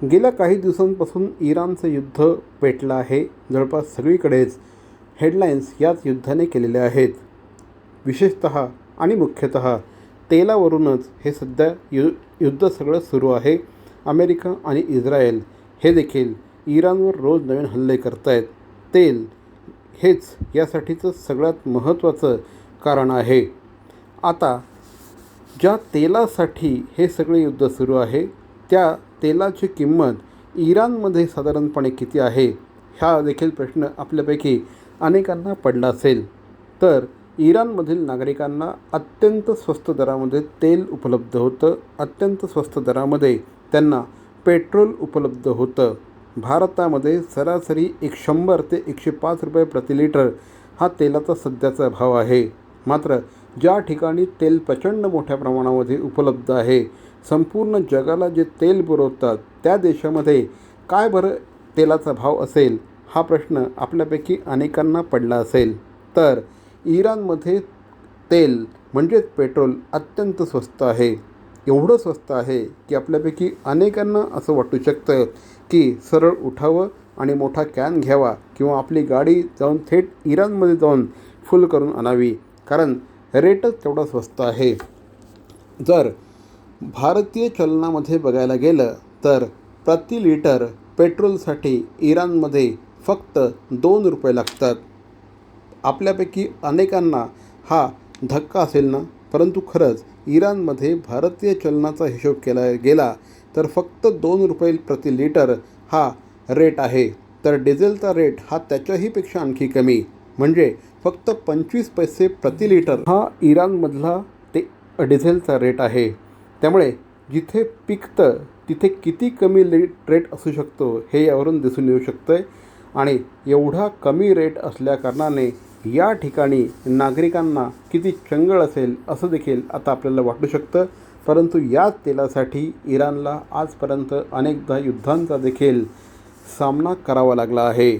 गेल्या काही दिवसांपासून इराणचं युद्ध पेटलं आहे. जवळपास सगळीकडेच हेडलाईन्स याच युद्धाने केलेल्या आहेत. विशेषतः आणि मुख्यतः तेलावरूनच हे सध्या युद्ध सगळं सुरू आहे. अमेरिका आणि इस्रायल हे देखील इराणवर रोज नवीन हल्ले करत आहेत. तेल हेच यासाठीचं सगळ्यात महत्त्वाचं कारण आहे. आता ज्या तेलासाठी हे सगळे युद्ध सुरू आहे, त्या तेलाची किंमत इराणमध्ये साधारणपणे किती आहे, हा देखील प्रश्न आपल्यापैकी अनेकांना पडला असेल. तर इराणमधील नागरिकांना अत्यंत स्वस्त दरामध्ये तेल उपलब्ध होतं. अत्यंत स्वस्त दरामध्ये त्यांना पेट्रोल उपलब्ध होतं. भारतामध्ये सरासरी 100 ते 105 रुपये प्रति लिटर हा तेलाचा सध्याचा भाव आहे. मात्र ज्या ठिकाणी तेल प्रचंड मोठ्या प्रमाणामध्ये उपलब्ध आहे, संपूर्ण जगाला जे तेल पुरवतात, त्या देशामध्ये काय बरं तेलाचा भाव असेल, हा प्रश्न आपल्यापैकी अनेकांना पडला असेल. तर इराणमध्ये तेल म्हणजेच पेट्रोल अत्यंत स्वस्त आहे. एवढं स्वस्त आहे की आपल्यापैकी अनेकांना असं वाटू शकतं की सरळ उठावं आणि मोठा कॅन घ्यावा किंवा आपली गाडी जाऊन थेट इराणमध्ये जाऊन फुल करून आणावी, कारण रेटच तेवढा स्वस्त आहे. जर भारतीय चलनामध्ये बघायला गेलं तर प्रति लिटर पेट्रोलसाठी इराणमध्ये फक्त 2 रुपये लागतात. आपल्यापैकी अनेकांना हा धक्का असेल ना, परंतु खरंच इराणमध्ये भारतीय चलनाचा हिशोब केला गेला तर फक्त 2 रुपये प्रति लिटर हा रेट आहे. तर डिझेलचा रेट हा त्याच्याहीपेक्षा आणखी कमी, म्हणजे फक्त 25 पैसे प्रति लिटर हा इराणमधला ते डिझेलचा रेट आहे. त्यामुळे जिथे पिकतं तिथे किती कमी रेट असू शकतो हे यावरून दिसून येऊ शकतं आहे. आणि एवढा कमी रेट असल्याकारणाने या ठिकाणी नागरिकांना किती चंगळ असेल असं देखील आता आपल्याला वाटू शकतं. परंतु याच तेलासाठी इराणला आजपर्यंत अनेकदा युद्धांचा देखील सामना करावा लागला आहे.